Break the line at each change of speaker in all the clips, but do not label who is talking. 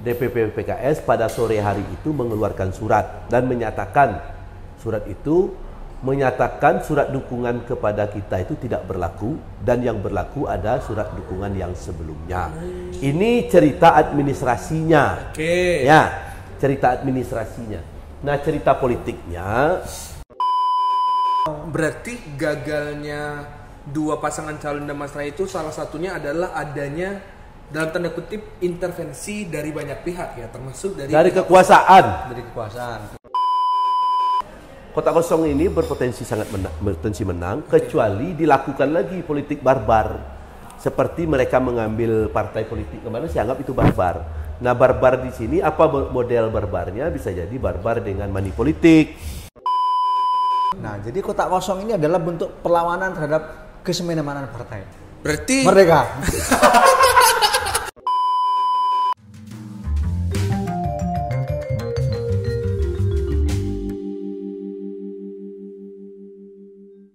DPP PKS pada sore hari itu mengeluarkan surat dan menyatakan surat itu menyatakan surat dukungan kepada kita itu tidak berlaku dan yang berlaku ada surat dukungan yang sebelumnya. Ini cerita administrasinya.
Oke.
Ya, cerita administrasinya. Nah, cerita politiknya
Berarti gagalnya dua pasangan calon dan Masraya itu salah satunya adalah adanya dalam tanda kutip intervensi dari banyak pihak ya, termasuk dari
kekuasaan.
Dari kekuasaan.
Kota kosong ini berpotensi sangat menang, kecuali dilakukan lagi politik barbar. Seperti mereka mengambil partai politik kemarin, saya anggap itu barbar. Nah, barbar di sini apa model barbarnya? Bisa jadi barbar dengan money politik.
Nah, jadi kotak kosong ini adalah bentuk perlawanan terhadap kesemena-menaan partai.
Berarti
Merdeka.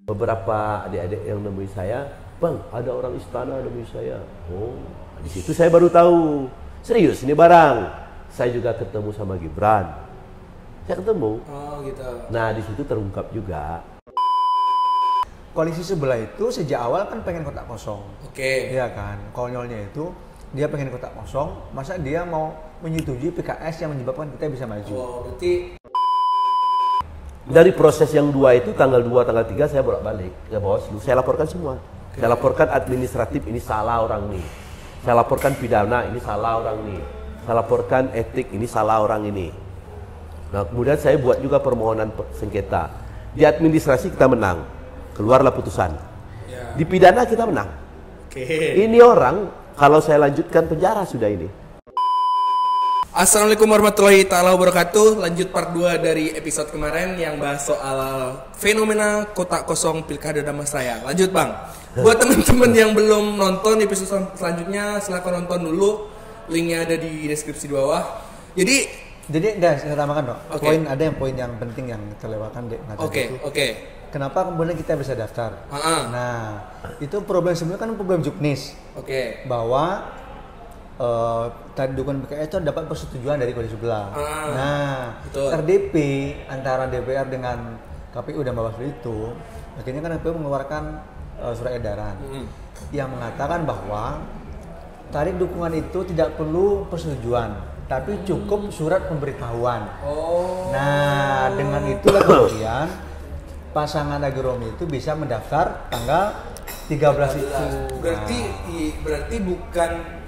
Beberapa adik-adik yang nemui saya, "Bang, ada orang istana nemui saya." Oh, di situ saya baru tahu. Serius ini barang. Saya juga ketemu sama Gibran. Saya ketemu.
oh gitu.
Nah, di situ terungkap juga.
Koalisi sebelah itu sejak awal kan pengen kotak kosong.
Oke.
Iya kan? Konyolnya itu dia pengen kotak kosong, masa dia mau menyetujui PKS yang menyebabkan kita bisa maju.
Oh, berarti
Dari proses yang dua itu tanggal 2, tanggal 3 saya bolak-balik ke Bawaslu. Saya laporkan semua. Saya laporkan administratif ini salah orang nih. Saya laporkan pidana ini salah orang nih. Saya laporkan etik ini salah orang ini. Nah, kemudian saya buat juga permohonan sengketa. Di administrasi kita menang. Keluarlah putusan.
ya.
Di pidana kita menang.
Oke.
Ini orang kalau saya lanjutkan penjara sudah ini.
Assalamualaikum warahmatullahi taala wabarakatuh. Lanjut part 2 dari episode kemarin yang bahas soal fenomena kotak kosong Pilkada Damastraya. Lanjut, Bang. Buat teman-teman yang belum nonton episode selanjutnya, silahkan nonton dulu. Linknya ada di deskripsi di bawah. Jadi
saya tambahkan dong.
Oke.
Poin yang penting yang terlewatkan dek.
Oke.
Kenapa kemudian kita bisa daftar? Nah, itu problem sebenarnya kan problem juknis.
Oke.
Bahwa tadi dukungan PKS itu dapat persetujuan dari koalisi sebelah. Nah,
betul.
RDP antara DPR dengan KPU dan Bawaslu itu akhirnya kan KPU mengeluarkan surat edaran yang mengatakan bahwa tarik dukungan itu tidak perlu persetujuan, tapi cukup surat pemberitahuan.
Oh.
Nah, dengan itulah kemudian pasangan agronomi itu bisa mendaftar tanggal 13 itu.
Berarti bukan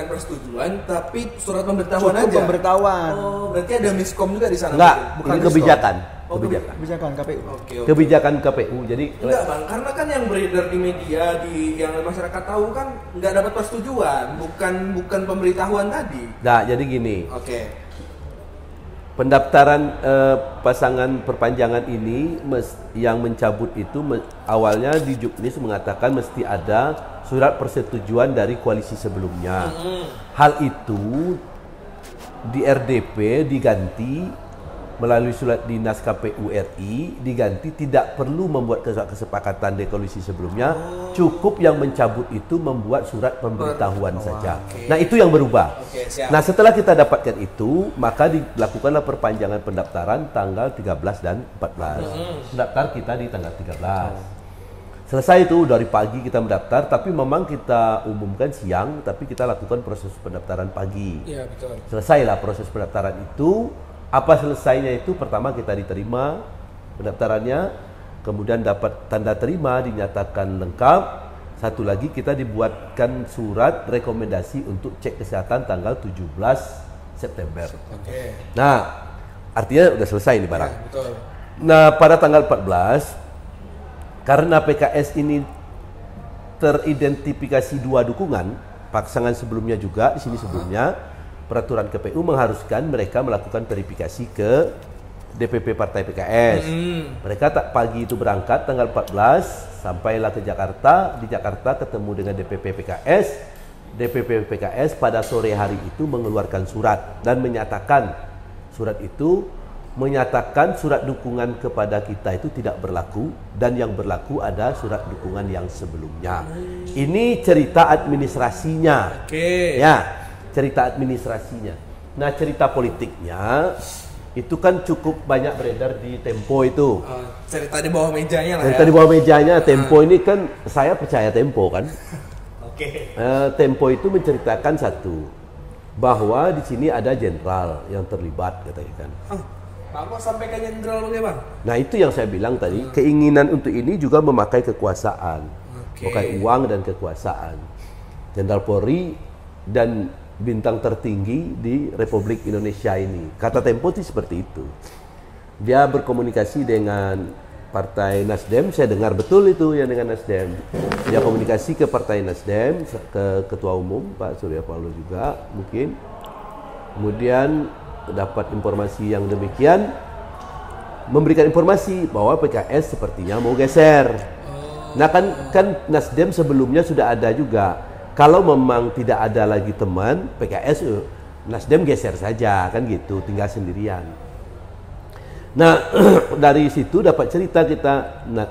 persetujuan tapi surat pemberitahuan
Cukup
aja.
Pemberitahuan.
Oh, berarti ada miskom juga di sana.
Enggak,
Bukan
ini
miskom.
kebijakan.
Oh,
Kebijakan KPU.
Oke.
Kebijakan KPU. Jadi
Enggak, Bang, karena kan yang beredar di media yang masyarakat tahu kan nggak dapat persetujuan, bukan pemberitahuan tadi.
nah, jadi gini.
Oke.
Pendaftaran pasangan perpanjangan ini yang mencabut itu awalnya di Juknis mengatakan mesti ada surat persetujuan dari koalisi sebelumnya. Hal itu di RDP diganti melalui surat dinas KPU RI diganti tidak perlu membuat kesepakatan di koalisi sebelumnya, cukup yang mencabut itu membuat surat pemberitahuan saja. Nah, itu yang berubah.
Oke, siap.
Nah, setelah kita dapatkan itu, maka dilakukanlah perpanjangan pendaftaran tanggal 13 dan 14. Mendaftar kita di tanggal 13. Selesai itu dari pagi kita mendaftar, tapi memang kita umumkan siang, tapi kita lakukan proses pendaftaran pagi.
Iya, betul.
Selesailah proses pendaftaran itu. Apa selesainya itu? Pertama kita diterima pendaftarannya, kemudian dapat tanda terima dinyatakan lengkap. Satu lagi kita dibuatkan surat rekomendasi untuk cek kesehatan tanggal 17 September.
Oke.
Nah, artinya udah selesai ini barang.
Ya, betul.
Nah, pada tanggal 14 karena PKS ini teridentifikasi dua dukungan, pasangan sebelumnya juga di sini sebelumnya, peraturan KPU mengharuskan mereka melakukan verifikasi ke DPP Partai PKS. Mereka tak pagi itu berangkat tanggal 14, sampailah ke Jakarta. Di Jakarta ketemu dengan DPP PKS. DPP PKS pada sore hari itu mengeluarkan surat dan menyatakan surat itu menyatakan surat dukungan kepada kita itu tidak berlaku dan yang berlaku ada surat dukungan yang sebelumnya. Ini cerita administrasinya.
Oke.
Ya, cerita administrasinya. Nah, cerita politiknya itu kan cukup banyak beredar di Tempo itu.
Cerita di bawah mejanya lah
cerita
ya.
di bawah mejanya. Tempo ini kan, saya percaya Tempo kan.
Oke.
Tempo itu menceritakan satu, bahwa di sini ada jenderal yang terlibat katanya kan.
Pak mau sampaikan jenderal bagaimana?
Nah, itu yang saya bilang tadi, keinginan untuk ini juga memakai kekuasaan, memakai uang dan kekuasaan. Jenderal Polri dan bintang tertinggi di Republik Indonesia ini. Kata Tempo itu seperti itu. Dia berkomunikasi dengan Partai Nasdem, saya dengar betul itu yang dengan Nasdem. Dia komunikasi ke Partai Nasdem, ke Ketua Umum Pak Surya Paloh juga mungkin. Kemudian dapat informasi yang demikian, memberikan informasi bahwa PKS sepertinya mau geser. Nah kan Nasdem sebelumnya sudah ada juga. Kalau memang tidak ada lagi teman PKS, Nasdem geser saja kan gitu, tinggal sendirian. Nah dari situ dapat cerita kita. Nah,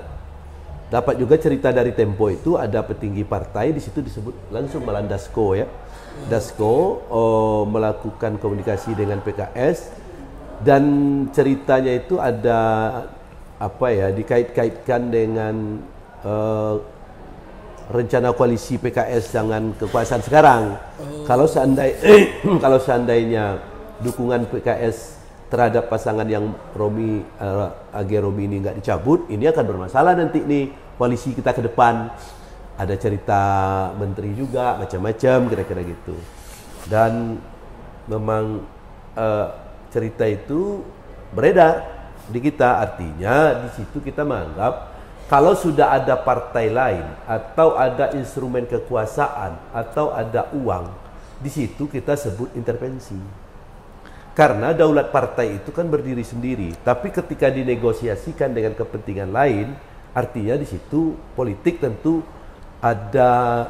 dapat juga cerita dari Tempo itu ada petinggi partai di situ disebut langsung malah Dasko ya. Dasko melakukan komunikasi dengan PKS dan ceritanya itu ada apa ya, dikait-kaitkan dengan rencana koalisi PKS dengan kekuasaan sekarang. Kalau seandainya dukungan PKS terhadap pasangan yang AG Romi ini nggak dicabut, ini akan bermasalah nanti nih koalisi kita ke depan. Ada cerita menteri juga macam-macam kira-kira gitu. Dan memang cerita itu beredar di kita, artinya di situ kita menganggap kalau sudah ada partai lain atau ada instrumen kekuasaan atau ada uang, di situ kita sebut intervensi. Karena daulat partai itu kan berdiri sendiri, tapi ketika dinegosiasikan dengan kepentingan lain, artinya di situ politik tentu ada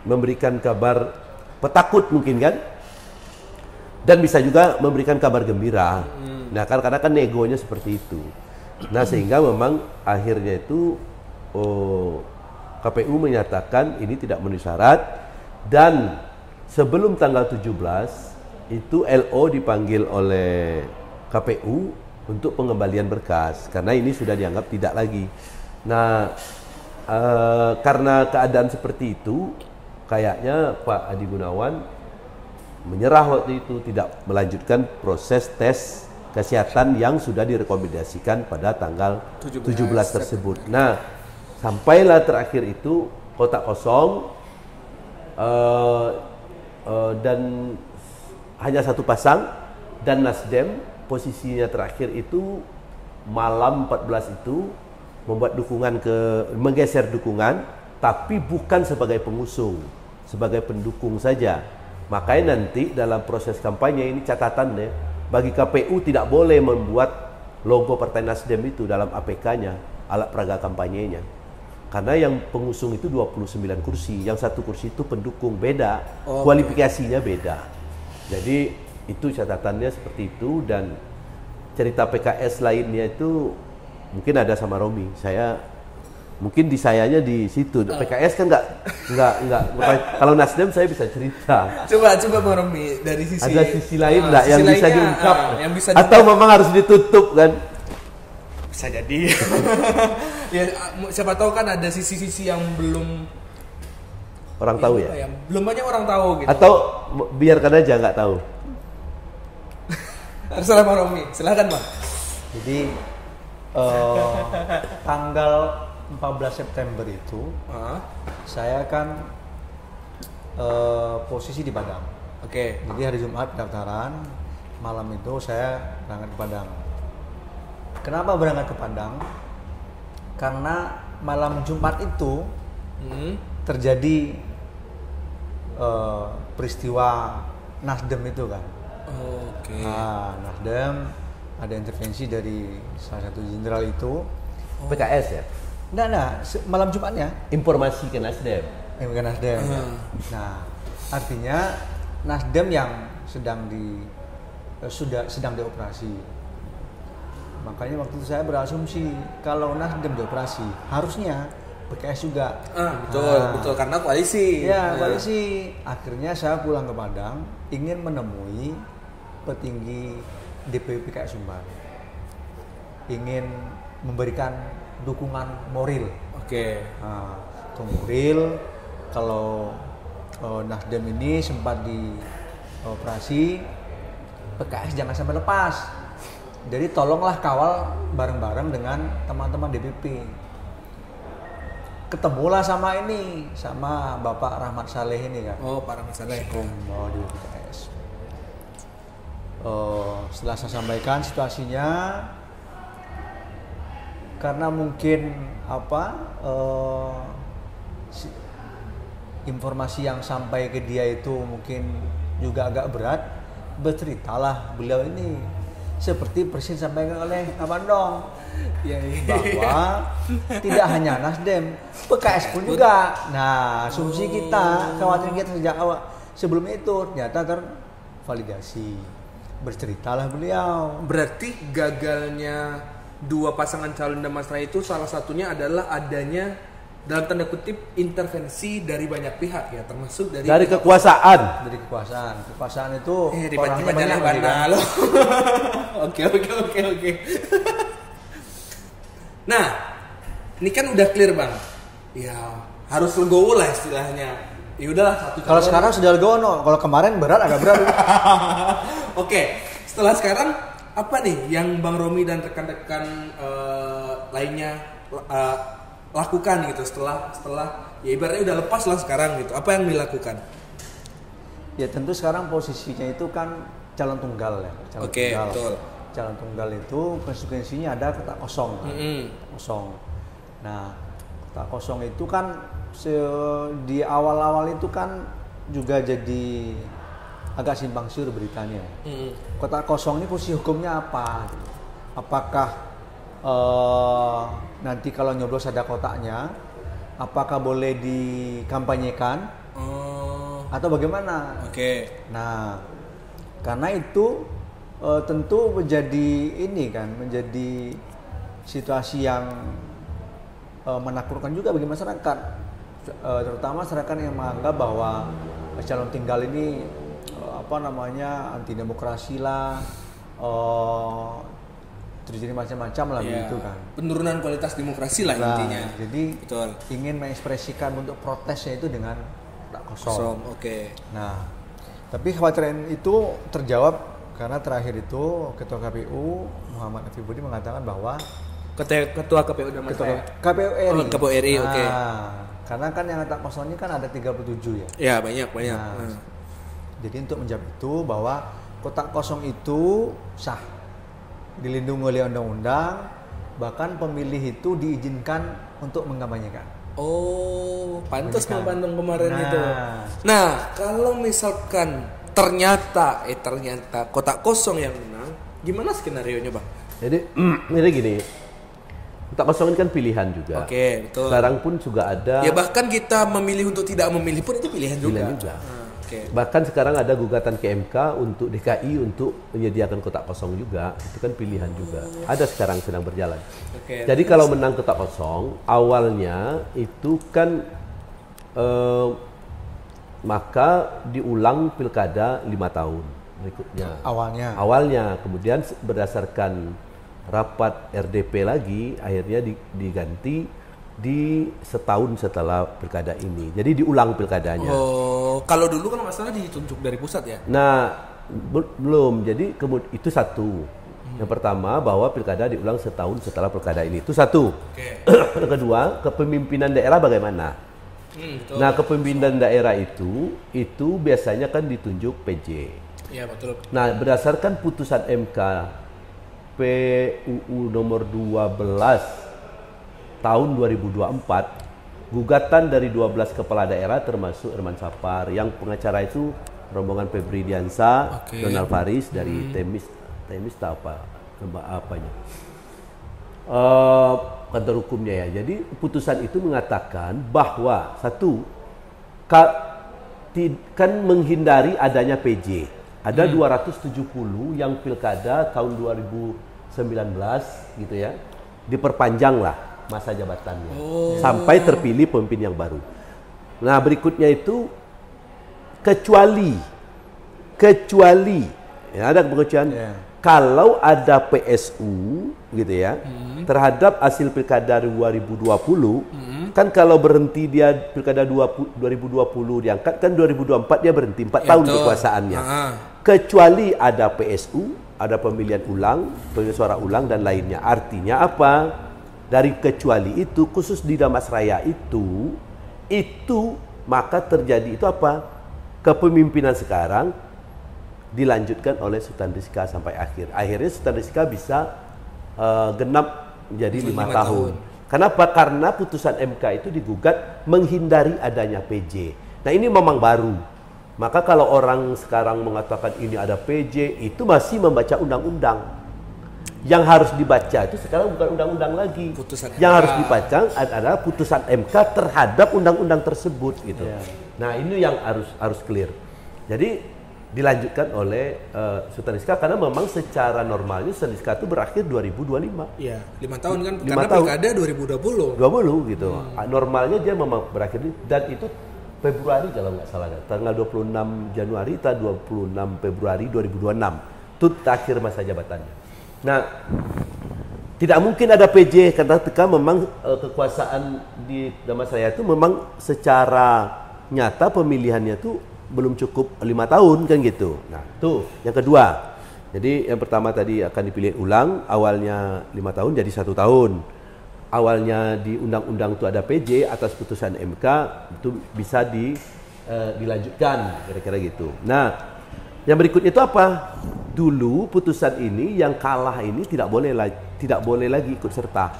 memberikan kabar petakut mungkin kan, dan bisa juga memberikan kabar gembira. Nah karena kan negonya seperti itu. Nah sehingga memang akhirnya itu KPU menyatakan ini tidak memenuhi syarat, dan sebelum tanggal 17 itu LO dipanggil oleh KPU untuk pengembalian berkas karena ini sudah dianggap tidak lagi. Nah karena keadaan seperti itu kayaknya Pak Adi Gunawan menyerah waktu itu, tidak melanjutkan proses tes kesehatan yang sudah direkomendasikan pada tanggal 17 tersebut. Nah, sampailah terakhir itu kotak kosong dan hanya satu pasang, dan Nasdem posisinya terakhir itu malam 14 itu membuat dukungan menggeser dukungan, tapi bukan sebagai pengusung, sebagai pendukung saja. Makanya nanti dalam proses kampanye ini catatan deh, bagi KPU tidak boleh membuat logo Partai Nasdem itu dalam APK-nya, alat peraga kampanyenya. Karena yang pengusung itu 29 kursi, yang satu kursi itu pendukung, beda, kualifikasinya beda. Jadi itu catatannya seperti itu, dan cerita PKS lainnya itu mungkin ada sama Romi. Saya mungkin di sayanya di situ. PKS kan nggak kalau Nasdem saya bisa cerita.
Coba Bang Romi dari sisi
ada sisi lain nggak yang bisa diungkap,
yang bisa
atau memang harus ditutup kan?
Bisa jadi. Ya siapa tahu kan ada sisi-sisi yang belum
orang tahu ya?
Belum banyak orang tahu gitu.
Atau biarkan aja nggak tahu.
Terserah Bang Romi, silakan Bang.
Jadi tanggal 14 September itu saya kan posisi di Padang.
Oke.
Jadi hari Jumat pendaftaran, malam itu saya berangkat ke Padang. Kenapa berangkat ke Padang? Karena malam Jumat itu terjadi peristiwa Nasdem itu kan.
Oke.
Nah, Nasdem ada intervensi dari salah satu jenderal itu.
PKS ya?
Nah, malam Jumatnya
Informasi ke Nasdem.
ke Nasdem. Nah, artinya Nasdem yang sedang dioperasi. Makanya waktu itu saya berasumsi kalau Nasdem dioperasi, harusnya PKS juga.
Betul karena koalisi.
Ya, koalisi. Akhirnya saya pulang ke Padang ingin menemui petinggi DPP PKS Sumbar. Ingin memberikan dukungan moral.
Oke.
Moral kalau Nasdem ini sempat di operasi, PKS jangan sampai lepas. Jadi tolonglah kawal bareng-bareng dengan teman-teman DPP. Ketemulah sama Bapak Rahmat Saleh ini kan.
Oh, Pak Rahmat Saleh.
Di PKS. Setelah saya sampaikan situasinya, karena mungkin informasi yang sampai ke dia itu mungkin juga agak berat, berceritalah beliau ini seperti persis sampaikan oleh Abang Dong, bahwa tidak hanya Nasdem, PKS pun juga. Nah, asumsi kita, khawatir kita sejak awal sebelum itu ternyata tervalidasi. Berceritalah beliau.
Berarti gagalnya dua pasangan calon Damasraya itu salah satunya adalah adanya dalam tanda kutip intervensi dari banyak pihak ya, termasuk dari
kekuasaan.
Dari kekuasaan itu
orangnya banyak loh. Oke. Nah, ini kan udah clear Bang. Ya, harus legowo lah istilahnya. Ya udahlah satu.
Kalau sekarang sudah legowo, kalau kemarin agak berat.
Oke, setelah sekarang apa nih yang Bang Romi dan rekan-rekan lainnya lakukan gitu setelah ya ibaratnya udah lepas lah sekarang gitu, apa yang dilakukan?
Ya tentu sekarang posisinya itu kan calon tunggal ya.
Oke, betul.
Calon tunggal itu konsekuensinya ada kotak kosong kan? Kosong. Nah, kotak kosong itu kan di awal-awal itu kan juga jadi agak simpang siur beritanya. Kotak kosong ini posisi hukumnya apa? Apakah nanti kalau nyoblos ada kotaknya, apakah boleh dikampanyekan atau bagaimana?
Oke.
Nah, karena itu tentu menjadi situasi yang menakutkan juga bagi masyarakat, terutama masyarakat yang menganggap bahwa calon tunggal ini anti demokrasi lah. Terjadi macam-macam lah begitu kan.
Penurunan kualitas demokrasi lah intinya.
Jadi ingin mengekspresikan bentuk protesnya itu dengan kotak kosong.
Oke.
Nah, tapi kekhawatiran itu terjawab karena terakhir itu Ketua KPU Muhammad Afifuddin mengatakan bahwa
Ketua KPU Damasraya.
KPU RI.
KPU RI, oke.
Karena kan yang kotak kosong ini kan ada 37 ya.
Ya, banyak.
Jadi untuk menjawab itu bahwa kotak kosong itu sah, dilindungi oleh undang-undang, bahkan pemilih itu diizinkan untuk mengkampanyekan.
Oh, pantas Bang Bandung kemarin itu. Nah, kalau misalkan ternyata kotak kosong yang menang, gimana skenarionya Bang?
Jadi ini gini, kotak kosong ini kan pilihan juga.
Oke, betul.
Sekarang pun juga ada.
Ya bahkan kita memilih untuk tidak memilih pun itu pilihan juga.
Okay. Bahkan sekarang ada gugatan ke MK untuk DKI untuk menyediakan kotak kosong juga, itu kan pilihan juga. Ada sekarang sedang berjalan.
Okay.
Jadi kalau menang kotak kosong, awalnya itu kan maka diulang pilkada 5 tahun berikutnya. Awalnya, kemudian berdasarkan rapat RDP lagi, akhirnya diganti di setahun setelah pilkada ini. Jadi diulang pilkadanya.
Oh, kalau dulu kan masalah ditunjuk dari pusat ya?
Nah, belum. Jadi itu satu. Yang pertama bahwa pilkada diulang setahun setelah pilkada ini. Itu satu.
Okay.
Yang kedua, kepemimpinan daerah bagaimana? Nah, kepemimpinan daerah itu biasanya kan ditunjuk PJ.
Iya, betul.
Nah, berdasarkan putusan MK PUU nomor 12 tahun 2024, gugatan dari 12 kepala daerah termasuk Herman Sapar, yang pengacara itu rombongan Febri Diansa, Donald Faris dari Temis kantor hukumnya ya. Jadi putusan itu mengatakan bahwa satu, kan menghindari adanya PJ. Ada 270 yang pilkada tahun 2019 gitu ya, diperpanjang lah. masa jabatannya sampai terpilih pemimpin yang baru. Nah, berikutnya itu kecuali ya, ada pengecualian kalau ada PSU gitu ya terhadap hasil pilkada 2020 kan kalau berhenti dia pilkada 2020 diangkat kan 2024 dia berhenti 4 tahun kekuasaannya. Kecuali ada PSU, ada pemilihan ulang, pemilihan suara ulang dan lainnya. Artinya apa? Dari kecuali itu khusus di Damasraya itu maka terjadi itu apa? Kepemimpinan sekarang dilanjutkan oleh Sultan Rizka sampai akhir. Akhirnya Sultan Rizka bisa genap menjadi 5 tahun. Kenapa? Karena putusan MK itu digugat menghindari adanya PJ. Nah, ini memang baru. Maka kalau orang sekarang mengatakan ini ada PJ, itu masih membaca undang-undang. Yang harus dibaca itu sekarang bukan undang-undang lagi. Yang harus dibaca adalah putusan MK terhadap undang-undang tersebut gitu. Nah, ini yang harus clear. Jadi dilanjutkan oleh Sultan Rizka karena memang secara normalnya Sultan Rizka itu berakhir 2025.
Iya, 5 tahun kan karena pilkada 2020.
20 gitu. Normalnya dia memang berakhir dan itu Februari kalau nggak salah, tanggal 26 Januari atau 26 Februari 2026 itu akhir masa jabatannya. Nah, tidak mungkin ada PJ karena memang kekuasaan di Damasraya itu memang secara nyata pemilihannya itu belum cukup 5 tahun kan gitu. Nah, tuh yang kedua. Jadi yang pertama tadi akan dipilih ulang, awalnya 5 tahun jadi 1 tahun. Awalnya di undang-undang itu ada PJ atas putusan MK itu bisa dilanjutkan kira-kira gitu. Nah, yang berikutnya itu apa? Dulu putusan ini yang kalah ini tidak boleh lagi ikut serta.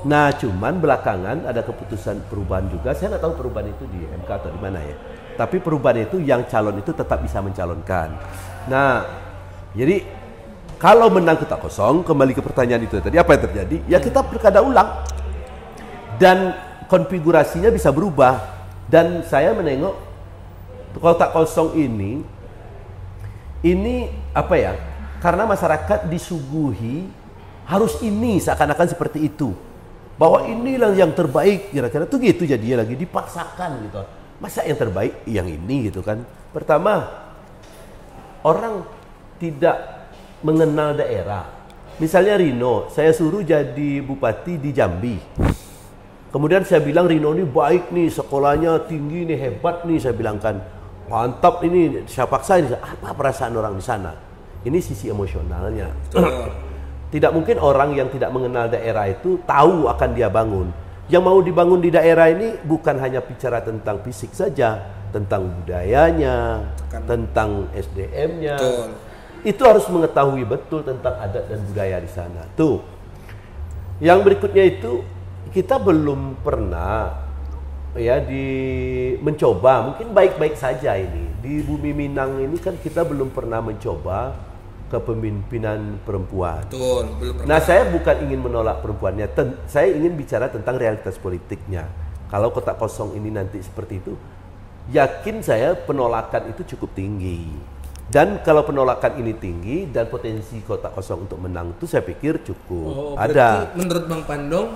Nah, cuman belakangan ada keputusan perubahan juga. Saya nggak tahu perubahan itu di MK atau di mana ya. Tapi perubahan itu yang calon itu tetap bisa mencalonkan. Nah, jadi kalau menang kotak kosong, kembali ke pertanyaan itu tadi, apa yang terjadi? Ya kita pilkada ulang. Dan konfigurasinya bisa berubah. Dan saya menengok kotak kosong ini apa ya? Karena masyarakat disuguhi harus ini seakan-akan seperti itu. Bahwa inilah yang terbaik, kira-kira tuh gitu jadinya lagi dipaksakan gitu. Masa yang terbaik yang ini gitu kan? Pertama, orang tidak mengenal daerah. Misalnya Rino, saya suruh jadi bupati di Jambi. Kemudian saya bilang Rino ini baik nih, sekolahnya tinggi nih, hebat nih, saya bilangkan. Mantap ini, saya paksa ini. Apa perasaan orang di sana? Ini sisi emosionalnya. Tidak mungkin orang yang tidak mengenal daerah itu tahu akan dia bangun. Yang mau dibangun di daerah ini bukan hanya bicara tentang fisik saja, tentang budayanya, tentang SDM-nya. Itu harus mengetahui betul tentang adat dan budaya di sana. Tuh. Yang berikutnya itu kita belum pernah ya mencoba, mungkin baik-baik saja ini. Di Bumi Minang ini kan kita belum pernah mencoba kepemimpinan perempuan.
Betul, belum pernah.
Nah, saya bukan ingin menolak perempuannya, saya ingin bicara tentang realitas politiknya. Kalau kotak kosong ini nanti seperti itu, yakin saya penolakan itu cukup tinggi. Dan kalau penolakan ini tinggi dan potensi kotak kosong untuk menang itu saya pikir cukup ada.
Menurut Bang Pandong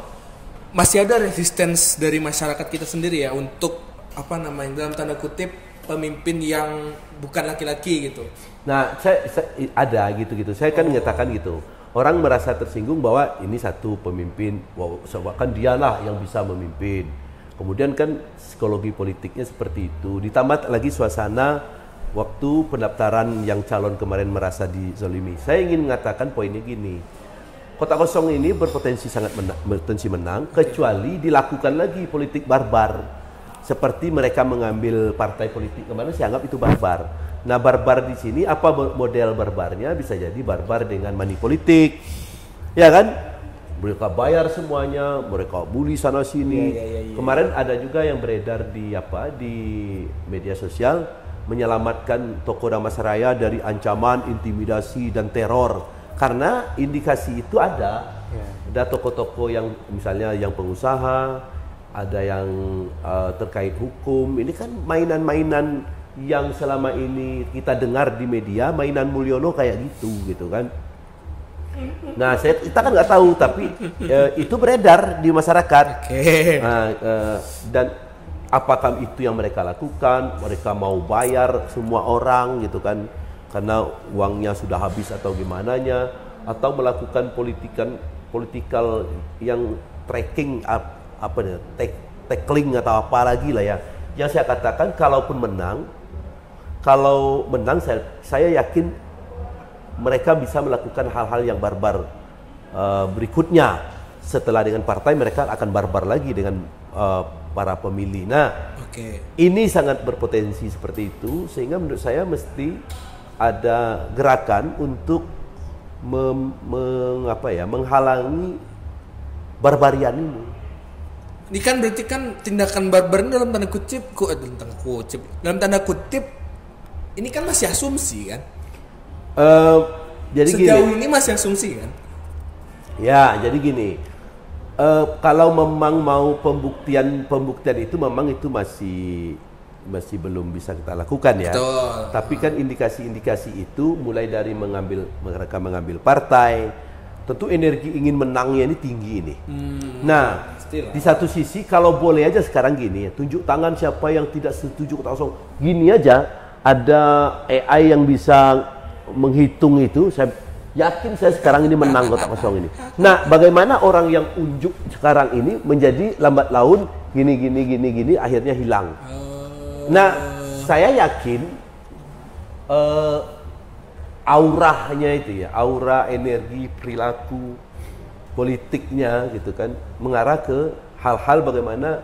masih ada resistance dari masyarakat kita sendiri ya untuk dalam tanda kutip pemimpin yang bukan laki-laki gitu.
Nah, saya ada gitu-gitu. Saya kan menyatakan gitu. Orang merasa tersinggung bahwa ini satu pemimpin, kan dialah yang bisa memimpin. Kemudian kan psikologi politiknya seperti itu. Ditambah lagi suasana waktu pendaftaran yang calon kemarin merasa dizolimi. Saya ingin mengatakan poinnya gini. Kotak kosong ini berpotensi berpotensi menang kecuali dilakukan lagi politik barbar. Seperti mereka mengambil partai politik kemarin, saya anggap itu barbar. Nah, barbar di sini apa model barbarnya? Bisa jadi barbar dengan money politik. Ya kan? Mereka bayar semuanya, mereka bully sana sini. Kemarin ada juga yang beredar di media sosial menyelamatkan Toko Damasraya dari ancaman, intimidasi dan teror. Karena indikasi itu ada. Ada toko-toko yang misalnya yang pengusaha, ada yang terkait hukum. Ini kan mainan-mainan yang selama ini kita dengar di media, mainan Mulyono kayak gitu kan. Nah, kita kan nggak tahu, tapi itu beredar di masyarakat. Dan apakah itu yang mereka lakukan? Mereka mau bayar semua orang gitu kan, karena uangnya sudah habis atau gimananya, atau melakukan politikal yang tracking tackling atau apa lagi lah ya. Yang saya katakan, kalau menang saya yakin mereka bisa melakukan hal-hal yang barbar berikutnya. Setelah dengan partai, mereka akan barbar lagi dengan para pemilih. Nah, ini sangat berpotensi seperti itu, sehingga menurut saya mesti ada gerakan untuk menghalangi barbarian ini.
Ini kan berarti kan tindakan barbar dalam tanda kutip ini kan masih asumsi kan?
Jadi
sejauh
gini,
ini masih asumsi kan?
Ya, jadi gini. Kalau memang mau pembuktian itu memang itu masih belum bisa kita lakukan ya.
Betul.
Tapi kan indikasi-indikasi itu mulai dari mereka mengambil partai, tentu energi ingin menangnya ini tinggi ini. Nah, di satu sisi kalau boleh aja sekarang gini ya, tunjuk tangan siapa yang tidak setuju kota kosong. Gini aja, ada AI yang bisa menghitung itu, saya yakin saya sekarang ini menang kota kosong ini. Nah, bagaimana orang yang unjuk sekarang ini menjadi lambat laun gini akhirnya hilang. Nah, saya yakin auranya itu ya, aura energi perilaku politiknya gitu kan, mengarah ke hal-hal bagaimana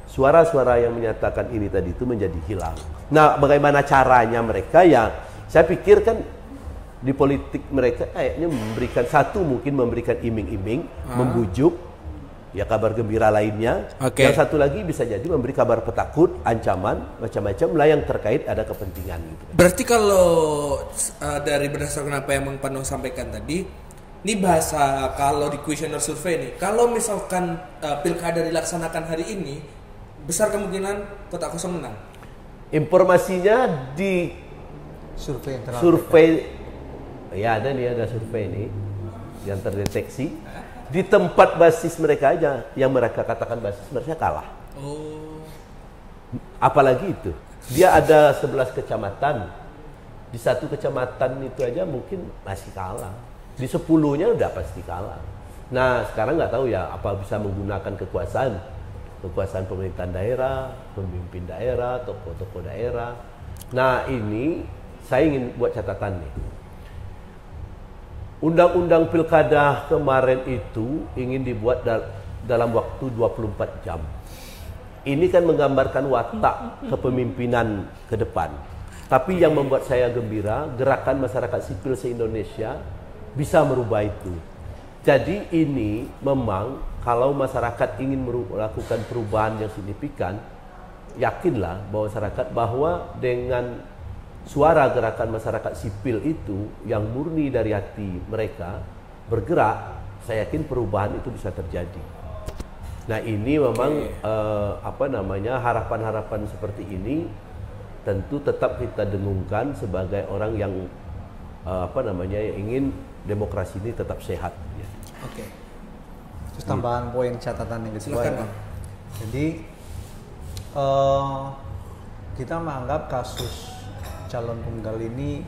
suara-suara yang menyatakan ini tadi itu menjadi hilang. Nah, bagaimana caranya mereka ya, saya pikir kan di politik mereka kayaknya memberikan iming-iming, membujuk ya kabar gembira lainnya. Yang satu lagi bisa jadi memberi kabar petakut, ancaman, macam-macam lah yang terkait ada kepentingan gitu.
Berarti kalau dari berdasarkan apa yang Bang Pandong sampaikan tadi, ini bahasa kalau di kuesioner survei nih, kalau misalkan pilkada dilaksanakan hari ini, besar kemungkinan kota kosong menang.
Informasinya di survei ya ada survei ini yang terdeteksi di tempat basis mereka aja, yang mereka katakan basis mereka kalah. Apalagi itu dia ada 11 kecamatan, di satu kecamatan itu aja mungkin masih kalah, di 10-nya udah pasti kalah. Nah, sekarang nggak tahu ya apa bisa menggunakan kekuasaan pemerintahan daerah, pemimpin daerah, tokoh-tokoh daerah. Nah, ini saya ingin buat catatan nih. Undang-undang pilkada kemarin itu ingin dibuat dalam waktu 24 jam. Ini kan menggambarkan watak kepemimpinan ke depan. Tapi yang membuat saya gembira, gerakan masyarakat sipil se-Indonesia bisa merubah itu. Jadi ini memang kalau masyarakat ingin melakukan perubahan yang signifikan, yakinlah bahwa dengan suara gerakan masyarakat sipil itu yang murni dari hati mereka bergerak, saya yakin perubahan itu bisa terjadi. Nah, ini memang harapan-harapan seperti ini tentu tetap kita dengungkan sebagai orang yang ingin demokrasi ini tetap sehat.
Terus tambahan poin catatan yang kedua. Jadi kita menganggap kasus calon tunggal ini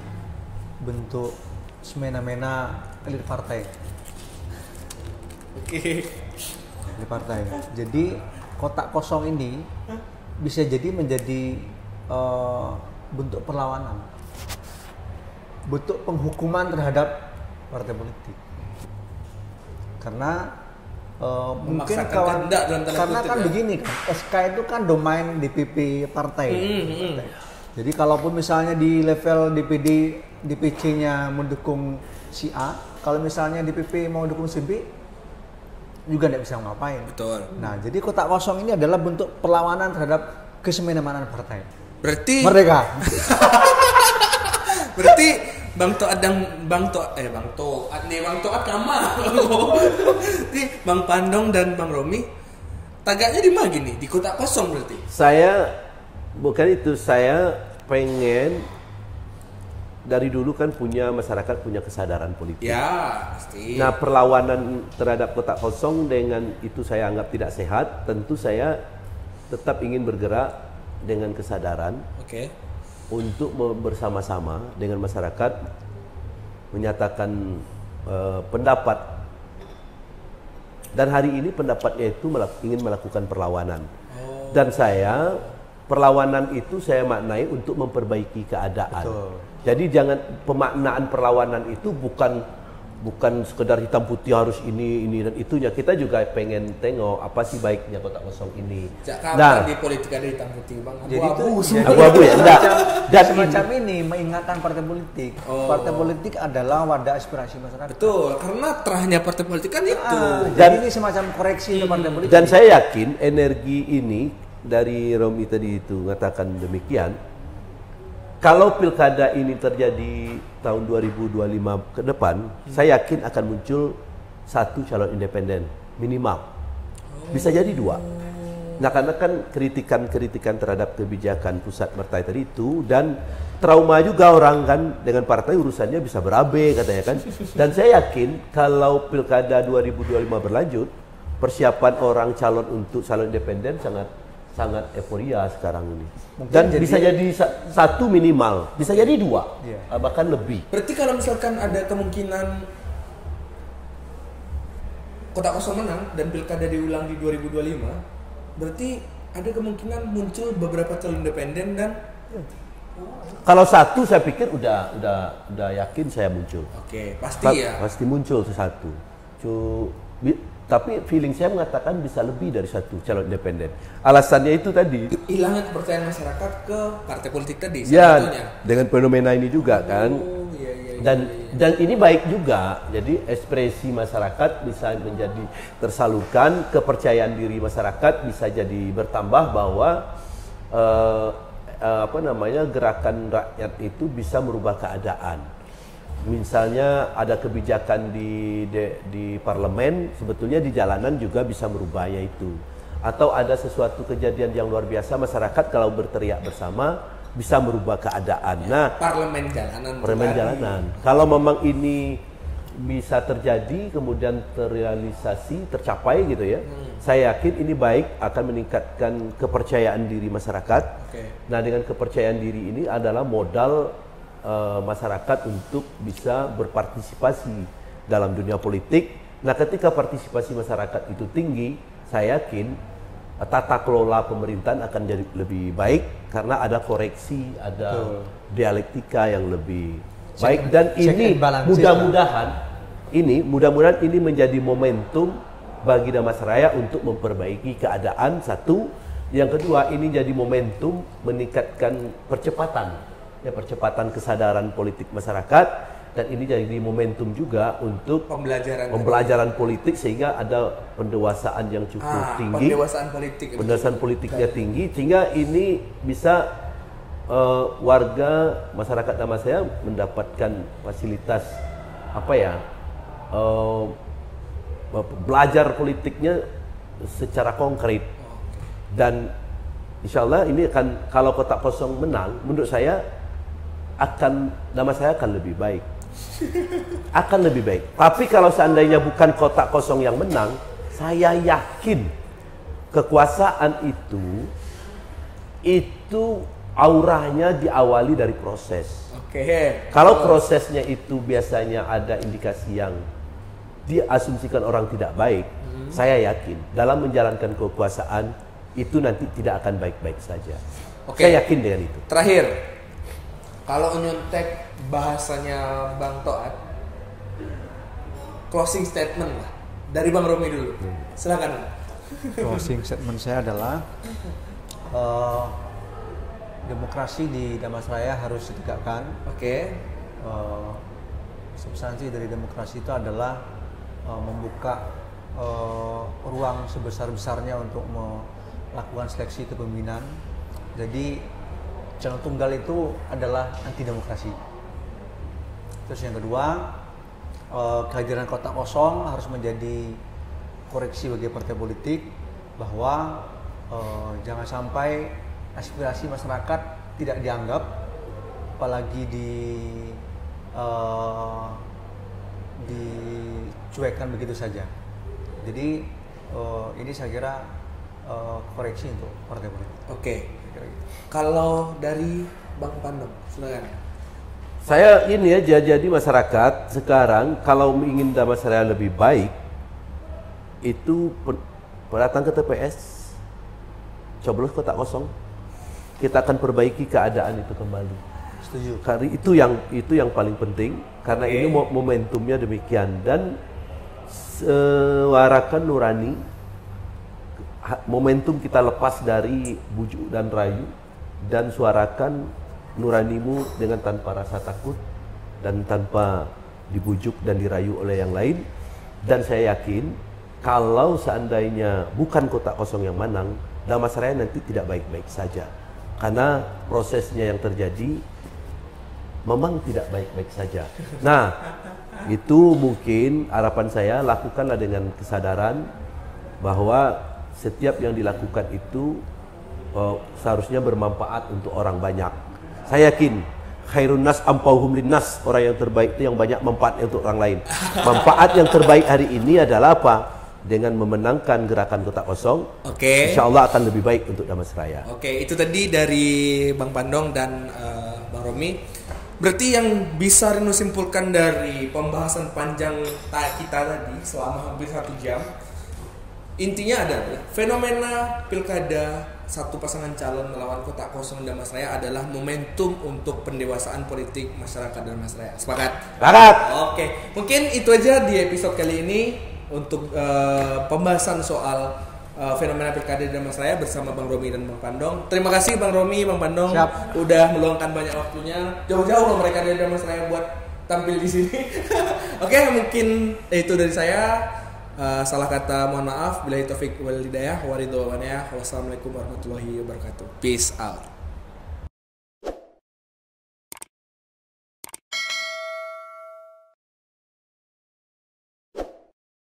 bentuk semena-mena elit partai. Elit partai. Jadi kotak kosong ini bisa jadi menjadi bentuk perlawanan, bentuk penghukuman terhadap partai politik. Karena mungkin karena kan begini kan, SK itu kan domain DPP partai. Jadi kalaupun misalnya di level DPC-nya mendukung si A, kalau misalnya DPP mau dukung si B, juga tidak bisa ngapain.
Betul.
Nah, jadi kotak kosong ini adalah bentuk perlawanan terhadap kesemena-menaan partai.
Berarti
merdeka.
Berarti Bang Toat Kamal. Bang Pandong dan Bang Romi tagaknya di mana gini? Di kotak kosong berarti.
Saya bukan itu, saya pengen dari dulu kan masyarakat punya kesadaran politik.
Ya, pasti.
Nah, perlawanan terhadap kotak kosong dengan itu saya anggap tidak sehat. Tentu saya tetap ingin bergerak dengan kesadaran untuk bersama-sama dengan masyarakat menyatakan pendapat. Dan hari ini pendapatnya itu ingin melakukan perlawanan. Dan perlawanan itu saya maknai untuk memperbaiki keadaan.
Betul.
Jadi jangan pemaknaan perlawanan itu bukan sekedar hitam putih harus ini dan itunya. Kita juga pengen tengok apa sih baiknya kotak kosong ini.
Nah, di politik ada hitam putih, Bang.
Jadi itu
abu-abu ya.
Dan semacam ini mengingatkan partai politik. Partai politik adalah wadah aspirasi masyarakat.
Betul, karena terahnya partai politik kan itu.
Jadi ini semacam koreksi untuk partai politik.
Dan saya yakin energi ini dari Romi tadi itu mengatakan demikian. Kalau pilkada ini terjadi tahun 2025 ke depan, saya yakin akan muncul 1 calon independen minimal. Bisa jadi 2. Nah, karena kan kritikan terhadap kebijakan pusat partai tadi itu, dan trauma juga orang kan dengan partai urusannya bisa berabe katanya kan. Dan saya yakin kalau pilkada 2025 berlanjut, persiapan orang calon untuk calon independen sangat euforia sekarang ini. Mungkin dan bisa jadi 1 minimal, bisa jadi 2, bahkan lebih.
Berarti kalau misalkan ada kemungkinan kotak kosong menang dan pilkada diulang di 2025, berarti ada kemungkinan muncul beberapa calon independen dan
kalau 1 saya pikir udah yakin saya muncul. Pasti muncul 1. Tapi feeling saya mengatakan bisa lebih dari 1 calon independen. Alasannya itu tadi.
Hilangnya kepercayaan masyarakat ke partai politik tadi.
Ya, dengan fenomena ini juga kan. Dan ini baik juga. Jadi ekspresi masyarakat bisa menjadi tersalurkan, kepercayaan diri masyarakat bisa jadi bertambah bahwa gerakan rakyat itu bisa merubah keadaan. Misalnya ada kebijakan di parlemen, sebetulnya di jalanan juga bisa merubahnya itu. Atau ada sesuatu kejadian yang luar biasa, masyarakat kalau berteriak bersama bisa merubah keadaan. Nah,
parlemen jalanan.
Kalau memang ini bisa terjadi, kemudian terrealisasi, tercapai gitu ya, saya yakin ini baik, akan meningkatkan kepercayaan diri masyarakat. Nah, dengan kepercayaan diri ini adalah modal masyarakat untuk bisa berpartisipasi dalam dunia politik. Nah, ketika partisipasi masyarakat itu tinggi, saya yakin tata kelola pemerintahan akan jadi lebih baik karena ada koreksi, ada dialektika yang lebih baik. Dan ini mudah-mudahan ini menjadi momentum bagi Damastraya untuk memperbaiki keadaan. 1, yang kedua ini jadi momentum meningkatkan percepatan kesadaran politik masyarakat, dan ini jadi momentum juga untuk pembelajaran politik sehingga ada pendewasaan yang cukup tinggi. Pendewasaan politiknya tinggi sehingga ini bisa warga masyarakat Damastraya mendapatkan fasilitas belajar politiknya secara konkret. Dan insya Allah ini akan, kalau kotak kosong menang, menurut saya Damastraya akan lebih baik. Akan lebih baik. Tapi kalau seandainya bukan kotak kosong yang menang, saya yakin kekuasaan itu auranya diawali dari proses. Kalau prosesnya itu biasanya ada indikasi yang diasumsikan orang tidak baik, saya yakin dalam menjalankan kekuasaan itu nanti tidak akan baik-baik saja. Saya yakin dengan itu.
Terakhir, kalau nyontek bahasanya Bang Toat, closing statement lah dari Bang Romi dulu. Silakan.
Closing statement saya adalah demokrasi di Damastraya harus ditegakkan. Substansi dari demokrasi itu adalah membuka ruang sebesar-besarnya untuk melakukan seleksi kepemimpinan. Jadi calon tunggal itu adalah anti demokrasi. Terus yang kedua, kehadiran kotak kosong harus menjadi koreksi bagi partai politik bahwa jangan sampai aspirasi masyarakat tidak dianggap apalagi dicuekkan begitu saja. Jadi ini saya kira koreksi untuk partai politik.
Oke. Kalau dari Bang Pandong, silakan.
Saya ini ya, jadi masyarakat sekarang kalau ingin Damastraya lebih baik, itu datang ke TPS, coblos kotak kosong, kita akan perbaiki keadaan itu kembali.
Setuju.
Karena itu yang paling penting, karena ini momentumnya demikian, dan suarakan nurani, momentum kita lepas dari bujuk dan rayu, dan suarakan nuranimu dengan tanpa rasa takut dan tanpa dibujuk dan dirayu oleh yang lain. Dan saya yakin kalau seandainya bukan kotak kosong yang menang, Damastraya nanti tidak baik-baik saja, karena prosesnya yang terjadi memang tidak baik-baik saja. Nah, itu mungkin harapan saya, lakukanlah dengan kesadaran bahwa setiap yang dilakukan itu seharusnya bermanfaat untuk orang banyak. Saya yakin khairun nas ampauhum linnas, orang yang terbaik itu yang banyak manfaatnya untuk orang lain. Manfaat yang terbaik hari ini adalah apa? Dengan memenangkan gerakan kotak kosong, insya Allah akan lebih baik untuk Damastraya.
Itu tadi dari Bang Pandong dan Bang Romi. Berarti yang bisa Rino simpulkan dari pembahasan panjang kita tadi selama hampir 1 jam, intinya adalah fenomena pilkada satu pasangan calon melawan kotak kosong Damastraya adalah momentum untuk pendewasaan politik masyarakat Damastraya. Sepakat?
Sepakat.
Oke, mungkin itu aja di episode kali ini untuk pembahasan soal fenomena pilkada Damastraya bersama Bang Romi dan Bang Pandong. Terima kasih Bang Romi, Bang Pandong.
Siap.
Udah meluangkan banyak waktunya. Jauh-jauh loh mereka dari Damastraya buat tampil di sini. Oke, mungkin itu dari saya. Salah kata mohon maaf. Billahi taufik wal hidayah. Wassalamualaikum warahmatullahi wabarakatuh. Peace out.